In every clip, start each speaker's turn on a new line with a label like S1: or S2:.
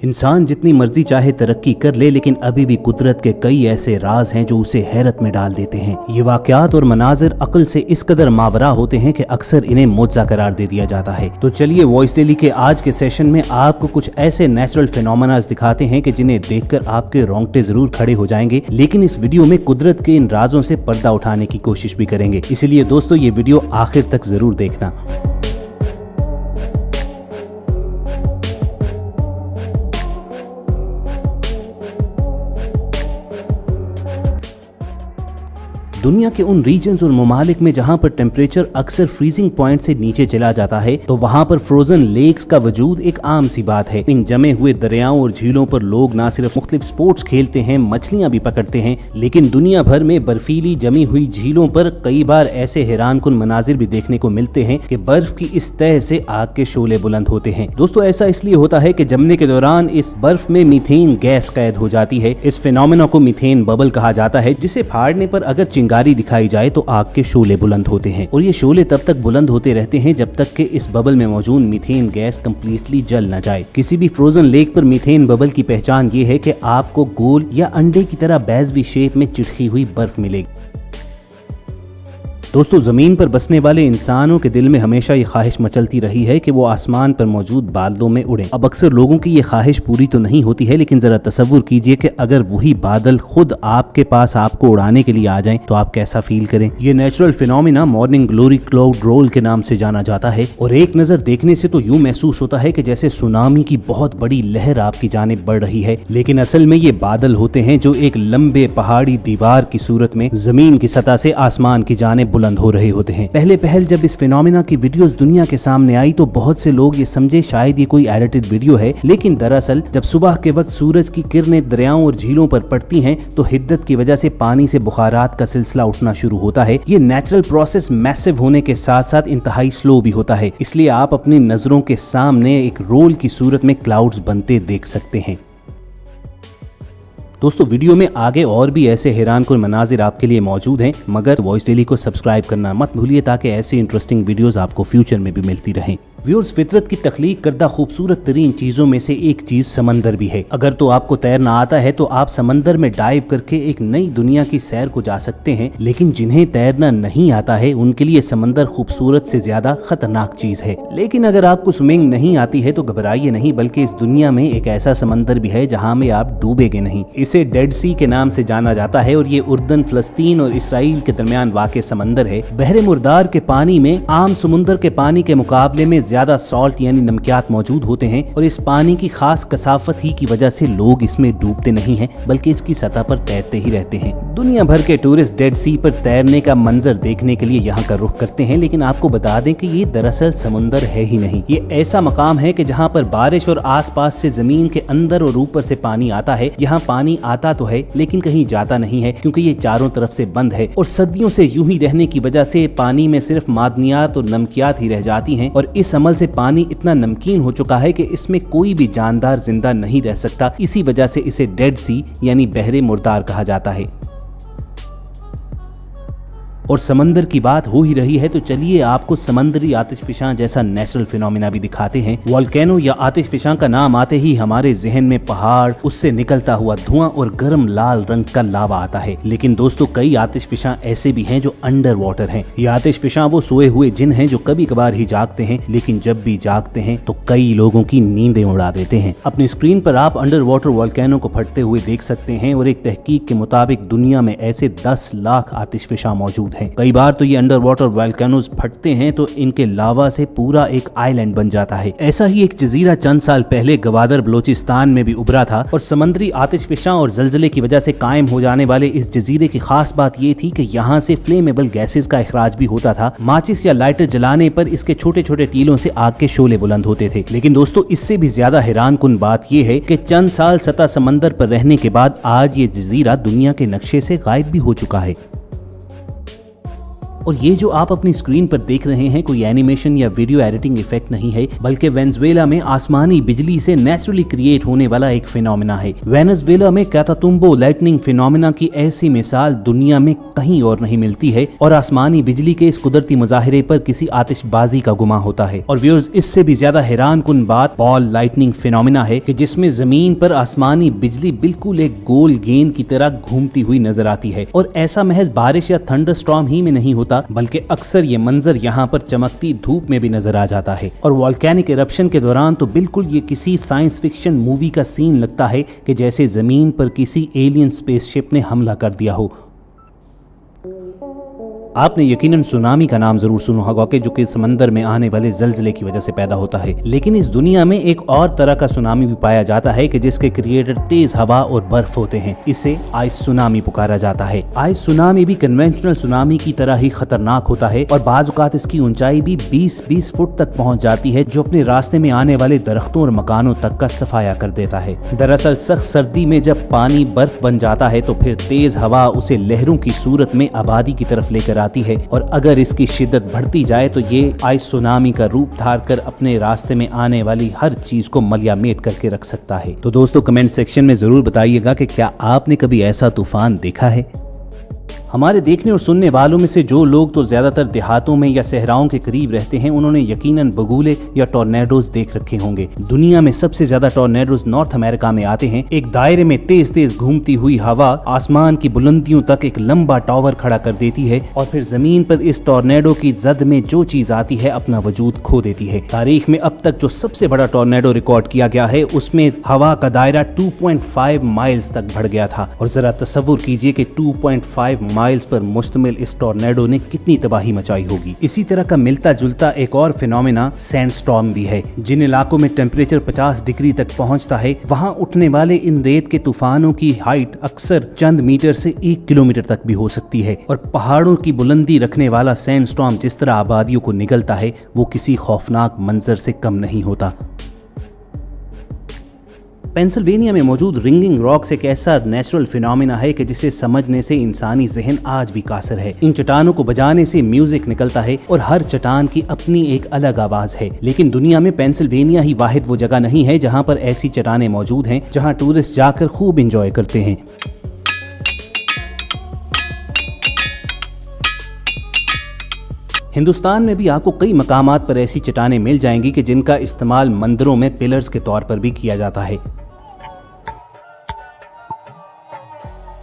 S1: इंसान जितनी मर्जी चाहे तरक्की कर ले, लेकिन अभी भी कुदरत के कई ऐसे राज हैं जो उसे हैरत में डाल देते हैं। ये वाकयात और मनाजिर अक्ल से इस कदर मावरा होते हैं कि अक्सर इन्हें मुआजा करार दे दिया जाता है। तो चलिए वॉइस डेली के आज के सेशन में आपको कुछ ऐसे नेचुरल फिनोमेना दिखाते हैं कि जिन्हें देखकर आपके रोंगटे जरूर खड़े हो जाएंगे, लेकिन इस वीडियो में कुदरत के इन राजों से पर्दा उठाने की कोशिश भी करेंगे। इसलिए दोस्तों ये वीडियो आखिर तक जरूर देखना। दुनिया के उन रीजन्स और ममालिक में जहां पर टेम्परेचर अक्सर फ्रीजिंग पॉइंट से नीचे चला जाता है, तो वहां पर फ्रोजन लेक्स का वजूद एक आम सी बात है। इन जमे हुए दरियाओं और झीलों पर लोग न सिर्फ मुख्तलिफ स्पोर्ट्स खेलते हैं, मछलियां भी पकड़ते हैं, लेकिन दुनिया भर में बर्फीली जमी हुई झीलों पर कई बार ऐसे हैरानकुन मनाजिर भी देखने को मिलते हैं कि बर्फ की इस तह से आग के शोले बुलंद होते हैं। दोस्तों ऐसा इसलिए होता है कि जमने के दौरान इस बर्फ में मीथेन गैस कैद हो जाती है। इस फिनोमेना को मीथेन बबल कहा जाता है, जिसे फाड़ने पर अगर चिंगारी दिखाई जाए तो आग के शोले बुलंद होते हैं, और ये शोले तब तक बुलंद होते रहते हैं जब तक कि इस बबल में मौजूद मीथेन गैस कंप्लीटली जल न जाए। किसी भी फ्रोजन लेक पर मीथेन बबल की पहचान ये है कि आपको गोल या अंडे की तरह बेज़वी शेप में चिटकी हुई बर्फ मिलेगी। दोस्तों जमीन पर बसने वाले इंसानों के दिल में हमेशा ये ख्वाहिश मचलती रही है कि वो आसमान पर मौजूद बादलों में उड़ें। अब अक्सर लोगों की ये ख्वाहिश पूरी तो नहीं होती है, लेकिन जरा तसव्वुर कीजिए कि अगर वही बादल खुद आपके पास आपको उड़ाने के लिए आ जाएं तो आप कैसा फील करें। ये natural phenomena morning glory cloud roll के नाम से जाना जाता है, और एक नजर देखने से तो यूं महसूस होता है कि जैसे सुनामी की बहुत बड़ी लहर आपकी जानिब बढ़ रही है, लेकिन असल में ये बादल होते हैं जो एक लंबे पहाड़ी दीवार की सूरत में जमीन की सतह से आसमान की जानिब बुलंद हो रहे होते हैं। पहले पहल जब इस फिनोमेना की वीडियोस दुनिया के सामने आई तो बहुत से लोग ये समझे शायद ये कोई एडिटेड वीडियो है, लेकिन दरअसल जब सुबह के वक्त सूरज की किरणें दरियाओं और झीलों पर पड़ती हैं तो हिद्दत की वजह से पानी से बुखारात का सिलसिला उठना शुरू होता है। ये नेचुरल प्रोसेस मैसिव होने के साथ साथ इंतहाई स्लो भी होता है, इसलिए आप अपनी नजरों के सामने एक रोल की सूरत में क्लाउड्स बनते देख सकते हैं। दोस्तों वीडियो में आगे और भी ऐसे हैरानकुन मनाजिर आपके लिए मौजूद हैं, मगर वॉइस डेली को सब्सक्राइब करना मत भूलिए ताकि ऐसी इंटरेस्टिंग वीडियोस आपको फ्यूचर में भी मिलती रहें। व्यूअर्स, फितरत की तख्लीक करदा खूबसूरत तरीन चीजों में से एक चीज समंदर भी है। अगर तो आपको तैरना आता है तो आप समंदर में डाइव करके एक नई दुनिया की सैर को जा सकते हैं, लेकिन जिन्हें तैरना नहीं आता है उनके लिए समंदर खूबसूरत से ज्यादा खतरनाक चीज है। लेकिन अगर आपको स्विमिंग नहीं आती है तो घबराइए नहीं, बल्कि इस दुनिया में एक ऐसा समंदर भी है जहाँ में आप डूबेंगे नहीं। इसे डेड सी के नाम से जाना जाता है, और ये उर्दन, फलस्तीन और इसराइल के दरमियान वाक़ समंदर है। बहरे मुर्दार के पानी में आम समुंदर के पानी के मुकाबले में ज्यादा सॉल्ट यानी नमकियात मौजूद होते हैं, और इस पानी की खास कसाफत ही की वजह से लोग इसमें डूबते नहीं हैं, बल्कि इसकी सतह पर तैरते ही रहते हैं। दुनिया भर के टूरिस्ट डेड सी पर तैरने का मंजर देखने के लिए यहाँ का रुख करते हैं, लेकिन आपको बता दें कि ये दरअसल समुंदर है ही नहीं। ये ऐसा मकाम है कि जहाँ पर बारिश और आसपास से जमीन के अंदर और ऊपर से पानी आता है। यहाँ पानी आता तो है लेकिन कहीं जाता नहीं है, क्योंकि ये चारों तरफ से बंद है, और सदियों से यूं ही रहने की वजह से पानी में सिर्फ मादनियात और नमकियात ही रह जाती हैं, और इस अमल से पानी इतना नमकीन हो चुका है कि इसमें कोई भी जानदार जिंदा नहीं रह सकता। इसी वजह से इसे डेड सी यानी बहरे मुर्दार कहा जाता है। और समंदर की बात हो ही रही है तो चलिए आपको समंदरी आतिशफिशां जैसा नेचुरल फिनोमेना भी दिखाते हैं। वोल्केनो या आतिशफिशां का नाम आते ही हमारे जहन में पहाड़, उससे निकलता हुआ धुआं और गर्म लाल रंग का लावा आता है, लेकिन दोस्तों कई आतिशफिशां ऐसे भी हैं जो अंडर वाटर हैं। ये आतिशफिशां वो सोए हुए जिन हैं जो कभी कभार ही जागते हैं, लेकिन जब भी जागते हैं तो कई लोगों की नींदें उड़ा देते हैं। अपनी स्क्रीन पर आप अंडर वाटर वोल्केनो को फटते हुए देख सकते हैं, और एक तहकीक के मुताबिक दुनिया में ऐसे 10 लाख आतिशफिशां मौजूद हैं। कई बार तो ये अंडर वाटर वोल्केनोज फटते हैं तो इनके लावा से पूरा एक आइलैंड बन जाता है। ऐसा ही एक जजीरा चंद साल पहले गवादर बलोचिस्तान में भी उभरा था, और समंदरी आतिशफिशां और जलजले की वजह से कायम हो जाने वाले इस जजीरे की खास बात ये थी कि यहाँ से फ्लेमेबल गैसेस का इखराज भी होता था। माचिस या लाइटर जलाने पर इसके छोटे छोटे टीलों से आग के शोले बुलंद होते थे। लेकिन दोस्तों इससे भी ज्यादा हैरानकुन बात यह है कि चंद साल सतह समंदर पर रहने के बाद आज ये जजीरा दुनिया के नक्शे से गायब भी हो चुका है। और ये जो आप अपनी स्क्रीन पर देख रहे हैं कोई एनिमेशन या वीडियो एडिटिंग इफेक्ट नहीं है, बल्कि वेनेजुएला में आसमानी बिजली से नेचुरली क्रिएट होने वाला एक फिनोमेना है। वेनेजुएला में कैटातुम्बो लाइटनिंग फिनोमेना की ऐसी मिसाल दुनिया में कहीं और नहीं मिलती है और आसमानी बिजली के इस कुदरती मुजाहिरे पर किसी आतिशबाजी का गुमा होता है। और व्यूअर्स, इससे भी ज्यादा हैरान कुन बात बॉल लाइटनिंग फिनोमेना है कि जिसमें जमीन पर आसमानी बिजली बिल्कुल एक गोल गेंद की तरह घूमती हुई नजर आती है। और ऐसा महज बारिश या थंडरस्टॉर्म ही में नहीं होता, बल्कि अक्सर ये मंजर यहाँ पर चमकती धूप में भी नजर आ जाता है। और वोल्केनिक इरप्शन के दौरान तो बिल्कुल ये किसी साइंस फिक्शन मूवी का सीन लगता है कि जैसे जमीन पर किसी एलियन स्पेसशिप ने हमला कर दिया हो। आपने यकीनन सुनामी का नाम जरूर सुना होगा कि जो कि समंदर में आने वाले जलजले की वजह से पैदा होता है, लेकिन इस दुनिया में एक और तरह का सुनामी भी पाया जाता है कि जिसके क्रिएटर तेज हवा और बर्फ होते हैं। इसे आइस सुनामी पुकारा जाता है। आइस सुनामी भी कन्वेंशनल सुनामी की तरह ही खतरनाक होता है और बाज़ औक़ात इसकी ऊंचाई भी 20-20 फुट तक पहुंच जाती है, जो अपने रास्ते में आने वाले दरख्तों और मकानों तक का सफाया कर देता है। दरअसल सख्त सर्दी में जब पानी बर्फ बन जाता है तो फिर तेज हवा उसे लहरों की सूरत में आबादी की तरफ लेकर आती है और अगर इसकी शिद्दत बढ़ती जाए तो ये आइस सुनामी का रूप धार कर अपने रास्ते में आने वाली हर चीज को मलियामेट करके रख सकता है। तो दोस्तों, कमेंट सेक्शन में जरूर बताइएगा कि क्या आपने कभी ऐसा तूफान देखा है। हमारे देखने और सुनने वालों में से जो लोग तो ज्यादातर देहातों में या सहराओं के करीब रहते हैं, उन्होंने यकीनन बगुले या टॉर्नेडोज देख रखे होंगे। दुनिया में सबसे ज्यादा टॉर्नेडोज नॉर्थ अमेरिका में आते हैं। एक दायरे में तेज तेज घूमती हुई हवा आसमान की बुलंदियों तक एक लंबा टावर खड़ा कर देती है और फिर जमीन पर इस टॉर्नेडो की जद में जो चीज आती है अपना वजूद खो देती है। तारीख में अब तक जो सबसे बड़ा टॉर्नेडो रिकॉर्ड किया गया है उसमें हवा का दायरा 2.5 माइल्स तक बढ़ गया था। और जरा तसव्वुर कीजिए कि 2.5 माइल्स पर मुश्तमिल इस टॉर्नेडो ने कितनी तबाही मचाई होगी। इसी तरह का मिलता जुलता एक और फिनोमेना सैंडस्टॉर्म भी है। जिन इलाकों में टेम्परेचर 50 डिग्री तक पहुंचता है, वहां उठने वाले इन रेत के तूफानों की हाइट अक्सर चंद मीटर से 1 किलोमीटर तक भी हो सकती है। और पहाड़ों की बुलंदी रखने वाला सैंडस्टॉर्म जिस तरह आबादियों को निगलता है वो किसी खौफनाक मंजर से कम नहीं होता। पेंसिल्वेनिया में मौजूद रिंगिंग रॉक्स एक ऐसा नेचुरल फिनोमेना है कि जिसे समझने से इंसानी जहन आज भी कासिर है। इन चट्टानों को बजाने से म्यूजिक निकलता है और हर चट्टान की अपनी एक अलग आवाज है। लेकिन दुनिया में पेंसिल्वेनिया ही वाहिद वो जगह नहीं है जहां पर ऐसी चट्टानें मौजूद हैं जहां टूरिस्ट जाकर खूब इंजॉय करते हैं। हिंदुस्तान में भी आपको कई मकामात पर ऐसी चट्टानें मिल जाएंगी कि जिनका इस्तेमाल मंदिरों में पिलर्स के तौर पर भी किया जाता है।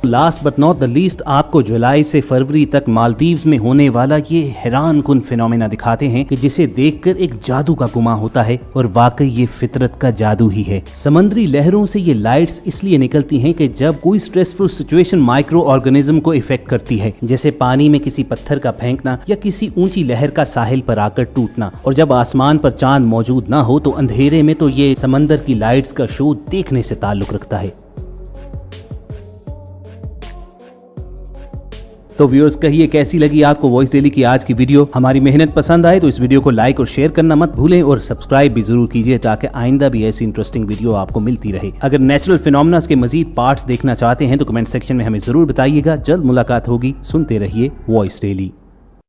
S1: Last but not the least, आपको जुलाई से फरवरी तक मालदीव्स में होने वाला ये हैरान कुन फिनोमेना दिखाते हैं कि जिसे देखकर एक जादू का गुमा होता है और वाकई ये फितरत का जादू ही है। समंदरी लहरों से ये लाइट्स इसलिए निकलती हैं कि जब कोई स्ट्रेसफुल सिचुएशन माइक्रो ऑर्गेनिज्म को इफेक्ट करती है, जैसे पानी में किसी पत्थर का फेंकना या किसी ऊंची लहर का साहिल पर आकर टूटना। और जब आसमान पर चांद मौजूद ना हो तो अंधेरे में तो ये समंदर की लाइट्स का शो देखने से ताल्लुक रखता है। तो व्यूअर्स, कहिए कैसी लगी आपको वॉइस डेली की आज की वीडियो। हमारी मेहनत पसंद आए तो इस वीडियो को लाइक और शेयर करना मत भूलें और सब्सक्राइब भी जरूर कीजिए ताकि आइंदा भी ऐसी इंटरेस्टिंग वीडियो आपको मिलती रहे। अगर नेचुरल फिनोमेनास के मजीद पार्ट्स देखना चाहते हैं तो कमेंट सेक्शन में हमें जरूर बताइएगा। जल्द मुलाकात होगी। सुनते रहिए वॉइस डेली।